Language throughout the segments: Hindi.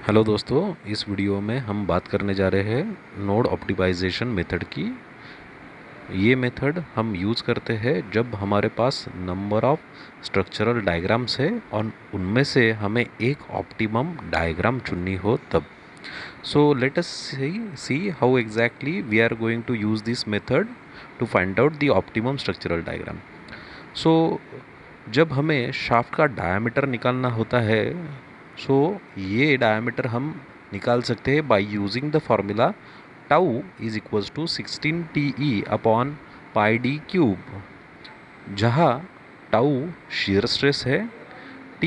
हेलो दोस्तों, इस वीडियो में हम बात करने जा रहे हैं नोड ऑप्टिमाइजेशन मेथड की। ये मेथड हम यूज़ करते हैं जब हमारे पास नंबर ऑफ स्ट्रक्चरल डायग्राम्स है और उनमें से हमें एक ऑप्टिमम डायग्राम चुननी हो तब। So let us see how exactly we are going to use this method to find out the optimum structural diagram. So जब हमें शाफ्ट का डायमीटर निकालना होता है, ये डायमीटर हम निकाल सकते हैं by using the formula tau is equals to 16 TE upon pi D cube, जहाँ टाउ shear स्ट्रेस है, T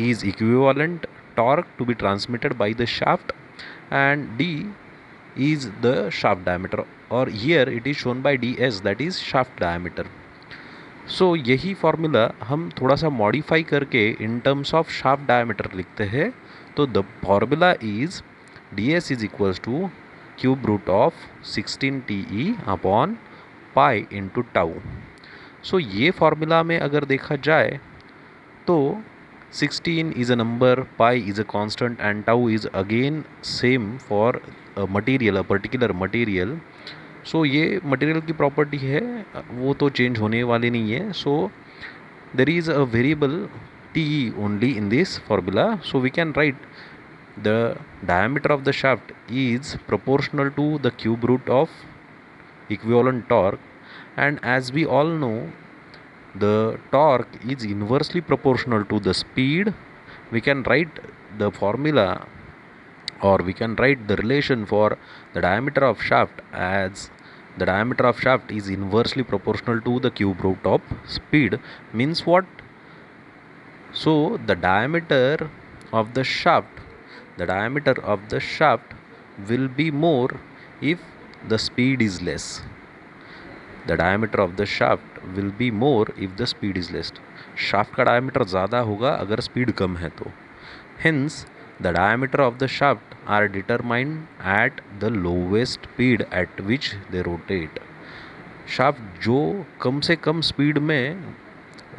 is equivalent torque to be transmitted by the shaft, and D is the shaft diameter, or here it is shown by ds, that is shaft diameter. So यही फार्मूला हम थोड़ा सा मॉडिफाई करके in terms of shaft diameter लिखते हैं। तो the formula is ds is equals to cube root of 16 TE upon pi into tau. So ये फार्मूला में अगर देखा जाए तो 16 is a number, pi is a constant, and tau is again same for a material, a particular material. सो ये मटेरियल की प्रॉपर्टी है, वो तो चेंज होने वाली नहीं है। So there is a variable T only in this formula, so we can write the diameter of the shaft is proportional to the cube root of equivalent torque, and as we all know the torque is inversely proportional to the speed. We can write the formula, or we can write the relation for the diameter of shaft as the diameter of shaft is inversely proportional to the cube root of speed. Means what? So the diameter of the shaft will be more if the speed is less. The diameter of the shaft will be more if the speed is less. Shaft का डायमीटर ज़्यादा होगा अगर स्पीड कम है तो। Hence the diameter of the shaft are determined at the lowest speed at which they rotate. Shaft जो कम से कम स्पीड में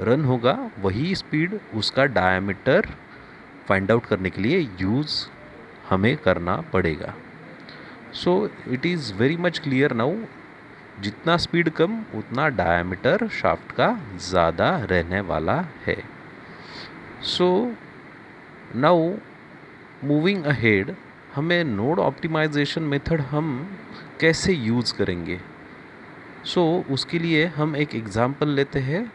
रन होगा वही स्पीड उसका डायमीटर फाइंड आउट करने के लिए यूज़ हमें करना पड़ेगा। सो it is very much clear now, जितना स्पीड कम उतना डायमीटर शाफ्ट का ज़्यादा रहने वाला है। सो नाउ मूविंग अहेड, हमें नोड ऑप्टिमाइजेशन मेथड हम कैसे यूज़ करेंगे। उसके लिए हम एक एग्जांपल लेते हैं।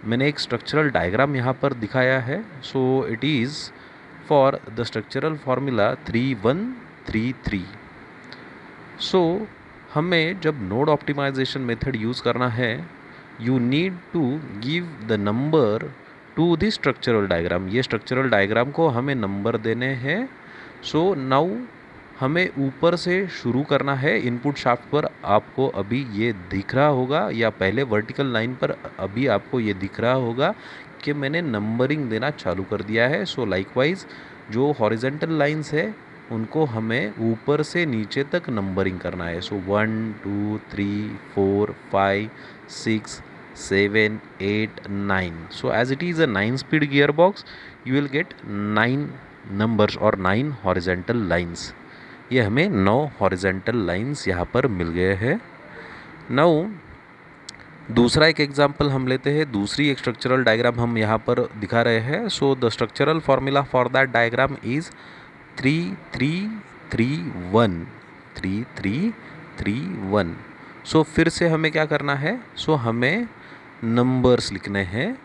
मैंने एक स्ट्रक्चरल डायग्राम यहाँ पर दिखाया है। It is for the structural formula 3133। हमें जब नोड ऑप्टिमाइजेशन मेथड यूज़ करना है, you need to give the number to the structural diagram. ये स्ट्रक्चरल डायग्राम को हमें नंबर देने हैं। नाउ हमें ऊपर से शुरू करना है। इनपुट शाफ्ट पर आपको अभी ये दिख रहा होगा, या पहले वर्टिकल लाइन पर अभी आपको ये दिख रहा होगा कि मैंने नंबरिंग देना चालू कर दिया है। लाइकवाइज जो हॉरिजेंटल लाइंस है उनको हमें ऊपर से नीचे तक नंबरिंग करना है। 1 2 3 4 5 6 7 8 9। As it is a 9 speed gear box, you will get 9 numbers और 9 हॉरिजेंटल लाइंस। ये हमें 9 हॉरिजेंटल लाइंस यहाँ पर मिल गए हैं। नाउ दूसरा एक एग्जांपल हम लेते हैं। दूसरी एक स्ट्रक्चरल डायग्राम हम यहाँ पर दिखा रहे हैं। The structural formula for that diagram is 3331 3331। फिर से हमें क्या करना है? हमें नंबर्स लिखने हैं।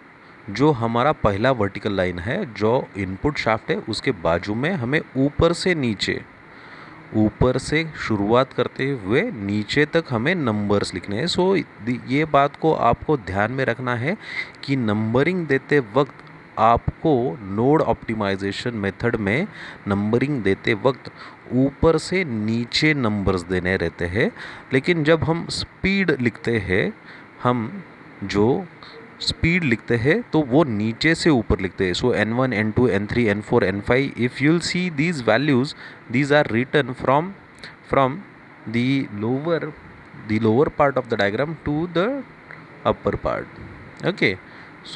जो हमारा पहला वर्टिकल लाइन है, जो इनपुट शाफ्ट है, उसके बाजू में हमें ऊपर से शुरुआत करते हुए नीचे तक हमें नंबर्स लिखने हैं। ये बात को आपको ध्यान में रखना है कि नंबरिंग देते वक्त आपको नोड ऑप्टिमाइजेशन मेथड में नंबरिंग देते वक्त ऊपर से नीचे नंबर्स देने रहते हैं। लेकिन जब हम स्पीड लिखते हैं, स्पीड लिखते हैं तो वो नीचे से ऊपर लिखते हैं। N1 N2 N3 N4 N5, if you'll see these values, these are written from the lower part of the diagram to the upper part. Okay,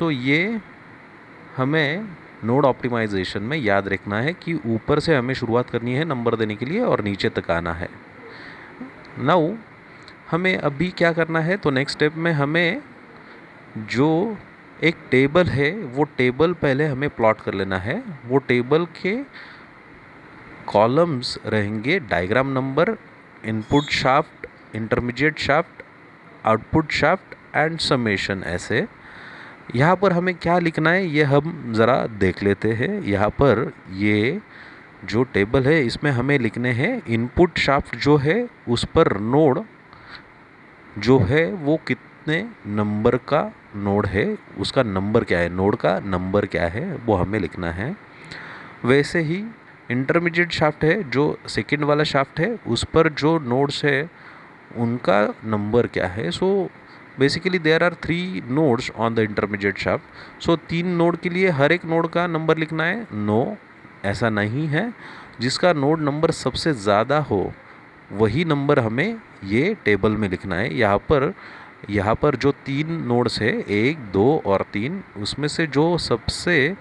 ये हमें नोड ऑप्टिमाइजेशन में याद रखना है कि ऊपर से हमें शुरुआत करनी है नंबर देने के लिए और नीचे तक आना है। नाउ हमें अभी क्या करना है, तो नेक्स्ट स्टेप में हमें जो एक टेबल है वो टेबल पहले हमें प्लॉट कर लेना है। वो टेबल के कॉलम्स रहेंगे diagram number, input shaft, intermediate shaft, output shaft and summation. ऐसे यहाँ पर हमें क्या लिखना है ये हम ज़रा देख लेते हैं। यहाँ पर ये जो टेबल है इसमें हमें लिखने हैं इनपुट शाफ्ट जो है उस पर नोड जो है वो कितने नंबर का नोड है, उसका नंबर क्या है, नोड का नंबर क्या है वो हमें लिखना है। वैसे ही इंटरमीडिएट शाफ्ट है जो सेकंड वाला शाफ्ट है उस पर जो नोड्स है उनका नंबर क्या है। So basically there are 3 nodes on the intermediate shaft. So 3 node के लिए हर एक नोड का नंबर लिखना है। नो, ऐसा नहीं है। जिसका नोड नंबर सबसे ज़्यादा हो वही नंबर हमें ये टेबल में लिखना है। यहाँ पर जो 3 नोड्स है 1, 2 और 3, उसमें से जो सबसे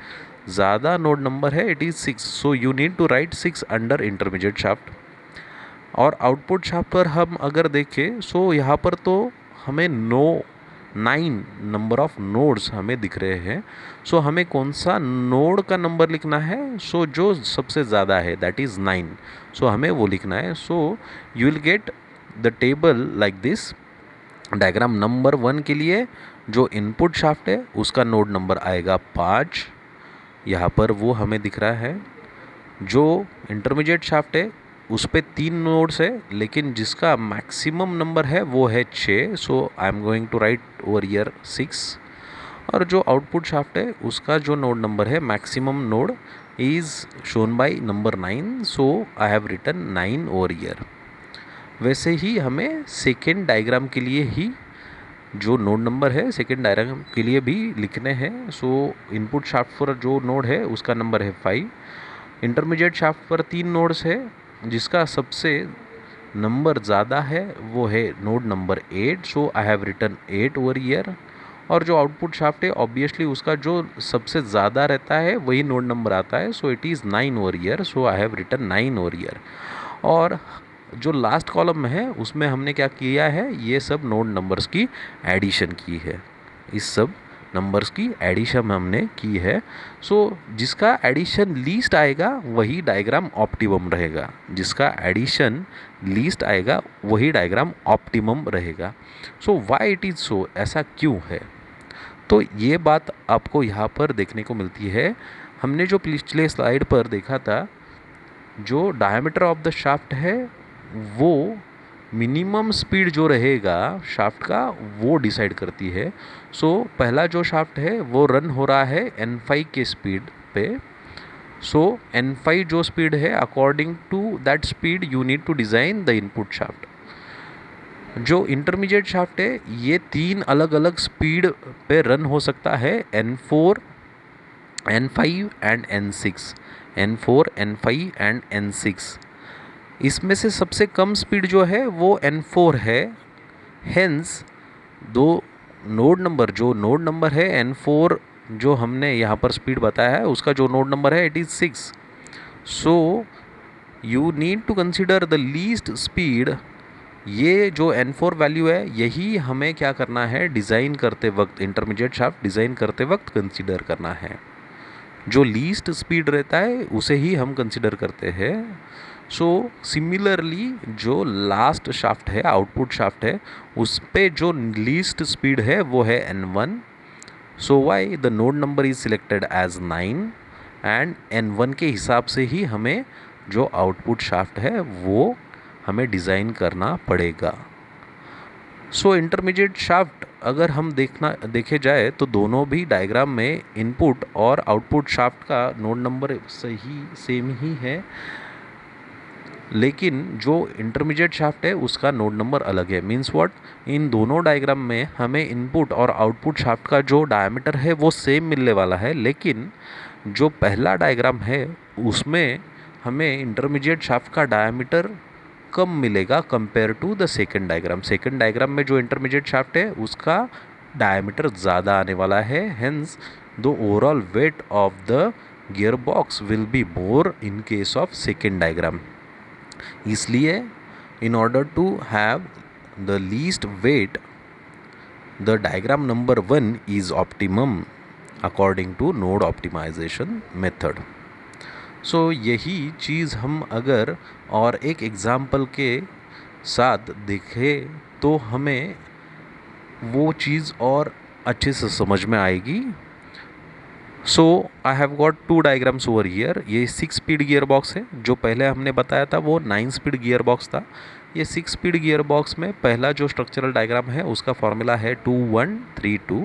ज़्यादा नोड नंबर है it is 6। So you need to write 6 under intermediate shaft. और आउटपुट शाफ्ट पर हम अगर देखें सो यहाँ पर तो हमें 9 नंबर ऑफ नोड्स हमें दिख रहे हैं। सो हमें कौन सा नोड का नंबर लिखना है, सो जो सबसे ज़्यादा है दैट इज़ 9। सो हमें वो लिखना है। So you will get the table like this. Diagram number 1 के लिए जो इनपुट शाफ्ट है उसका नोड नंबर आएगा 5, यहाँ पर वो हमें दिख रहा है। जो इंटरमीडिएट शाफ्ट है उस पर 3 नोड्स है लेकिन जिसका मैक्सिमम नंबर है वो है 6। So I am going to write over here 6। और जो आउटपुट शाफ्ट है उसका जो नोड नंबर है maximum node is shown by number 9। So I have written 9 over here. वैसे ही हमें सेकेंड डायग्राम के लिए ही जो नोड नंबर है सेकेंड डायग्राम के लिए भी लिखने हैं। सो इनपुट शाफ्ट पर जो नोड है उसका नंबर है 5। इंटरमीडिएट शाफ्ट पर 3 नोड्स है जिसका सबसे नंबर ज़्यादा है वो है node number 8। So I have written 8 over year. और जो आउटपुट शाफ्ट है ऑब्वियसली उसका जो सबसे ज़्यादा रहता है वही नोड नंबर आता है। So it is 9 over year. So I have written 9 over year. और जो लास्ट कॉलम में है उसमें हमने क्या किया है, ये सब नोड नंबर्स की एडिशन की है। इस सब नंबर्स की एडिशन हमने की है। सो जिसका एडिशन लीस्ट आएगा वही डायग्राम ऑप्टिमम रहेगा। जिसका एडिशन लीस्ट आएगा वही डायग्राम ऑप्टिमम रहेगा। So why it is so, ऐसा क्यों है? तो ये बात आपको यहाँ पर देखने को मिलती है। हमने जो पिछले स्लाइड पर देखा था, जो डायमीटर ऑफ द शाफ्ट है वो मिनिमम स्पीड जो रहेगा शाफ्ट का वो डिसाइड करती है। सो पहला जो शाफ्ट है वो रन हो रहा है N5 के स्पीड पे। सो N5 जो स्पीड है according to that speed you need to design the input shaft. जो इंटरमीडिएट शाफ्ट है ये 3 अलग अलग स्पीड पे रन हो सकता है, N4, N5 and N6। N4, N5 and N6। इसमें से सबसे कम स्पीड जो है वो N4 है। हेंस दो नोड नंबर है N4 जो हमने यहाँ पर स्पीड बताया है उसका जो नोड नंबर है it is 6। So you need to consider the least speed. ये जो N4 वैल्यू है यही हमें क्या करना है, डिज़ाइन करते वक्त, इंटरमीडिएट शाफ्ट डिज़ाइन करते वक्त कंसिडर करना है। जो लीस्ट स्पीड रहता है उसे ही हम कंसिडर करते हैं। सो सिमिलरली जो लास्ट शाफ्ट है, आउटपुट शाफ्ट है, उस पे जो लीस्ट स्पीड है वो है N1। So why the node number is selected as 9 and N1 के हिसाब से ही हमें जो आउटपुट शाफ्ट है वो हमें डिज़ाइन करना पड़ेगा। सो इंटरमीडिएट शाफ्ट अगर हम देखे जाए तो दोनों भी डायग्राम में इनपुट और आउटपुट शाफ्ट का नोड नंबर सेम ही है, लेकिन जो इंटरमीडिएट शाफ्ट है उसका नोड नंबर अलग है। मीन्स व्हाट, इन दोनों डायग्राम में हमें इनपुट और आउटपुट शाफ्ट का जो डायमीटर है वो सेम मिलने वाला है, लेकिन जो पहला डायग्राम है उसमें हमें इंटरमीडिएट शाफ्ट का डायमीटर कम मिलेगा compare to the second diagram. Second diagram में जो इंटरमीडिएट शाफ्ट है उसका डायमीटर ज़्यादा आने वाला है। Hence the overall weight of the gearbox will be more in case of second diagram. इसलिए in order to have the least weight, the diagram number 1 is optimum according to node optimization method. So यही चीज़ हम अगर और एक एग्जाम्पल के साथ देखें तो हमें वो चीज़ और अच्छे से समझ में आएगी. So I have got 2 diagrams over here. ये 6 स्पीड गियर बॉक्स है. जो पहले हमने बताया था वो 9 स्पीड गियर बॉक्स था. ये 6 स्पीड गियर बॉक्स में पहला जो स्ट्रक्चरल डायग्राम है उसका फॉर्मूला है 2132.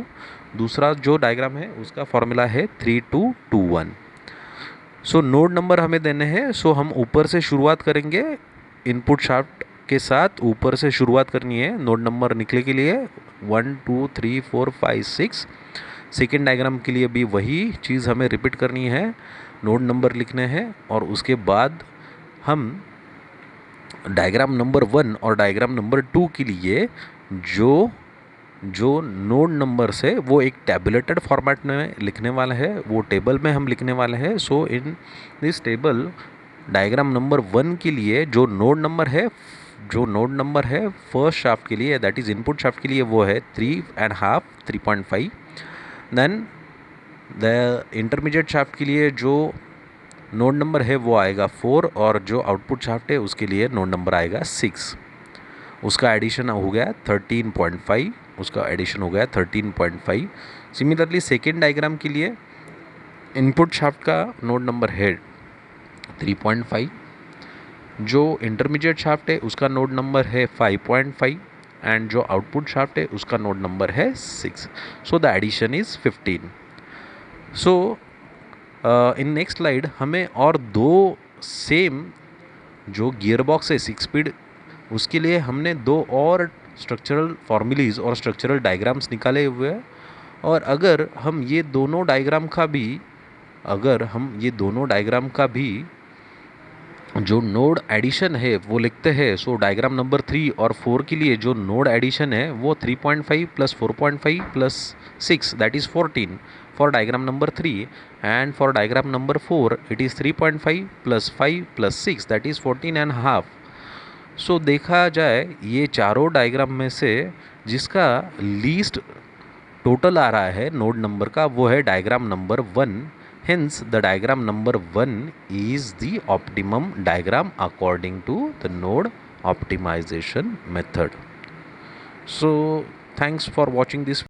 दूसरा जो डायग्राम है उसका फॉर्मूला है 3221. सो नोड नंबर हमें देने हैं. सो हम ऊपर से शुरुआत करेंगे. इनपुट शाफ्ट के साथ ऊपर से शुरुआत करनी है नोड नंबर निकले के लिए. 1 2 3 4 5 6. सेकेंड डायग्राम के लिए भी वही चीज़ हमें रिपीट करनी है. नोड नंबर लिखने हैं और उसके बाद हम डायग्राम नंबर 1 और डायग्राम नंबर 2 के लिए जो नोड नंबर्स है वो एक टैबुलेटेड फॉर्मेट में लिखने वाला है. वो टेबल में हम लिखने वाले हैं. So in this table diagram number 1 के लिए जो नोड नंबर है फर्स्ट शाफ्ट के लिए, दैट इज़ इनपुट शाफ्ट के लिए, वो है 3.5 3.5. देन द इंटरमीडिएट शाफ्ट के लिए जो नोड नंबर है वो आएगा 4 और जो आउटपुट शाफ्ट है उसके लिए नोड नंबर आएगा 6. उसका एडिशन हो गया 13.5. उसका एडिशन हो गया 13.5. सिमिलरली सेकेंड डायग्राम के लिए इनपुट शाफ्ट का नोड नंबर है 3.5. जो इंटरमीडिएट शाफ्ट है उसका नोड नंबर है 5.5 एंड जो आउटपुट शाफ्ट है उसका नोड नंबर है 6. So the addition is 15. So in next slide हमें और 2 सेम जो गियर बॉक्स है 6 स्पीड, उसके लिए हमने 2 और स्ट्रक्चरल फॉर्मूलीज और स्ट्रक्चरल डायग्राम्स निकाले हुए हैं. और अगर हम ये दोनों डायग्राम का भी जो नोड एडिशन है वो लिखते हैं. सो डायग्राम नंबर 3 और 4 के लिए जो नोड एडिशन है वो 3.5 plus 4.5 plus 6 that is 14 for diagram number 3. And for diagram number 4 it is 3.5 plus 5 plus 6 that is 14.5. सो देखा जाए ये चारों डायग्राम में से जिसका लीस्ट टोटल आ रहा है नोड नंबर का वो है diagram number 1. Hence, the diagram number 1 is the optimum diagram according to the node optimization method. So, thanks for watching this.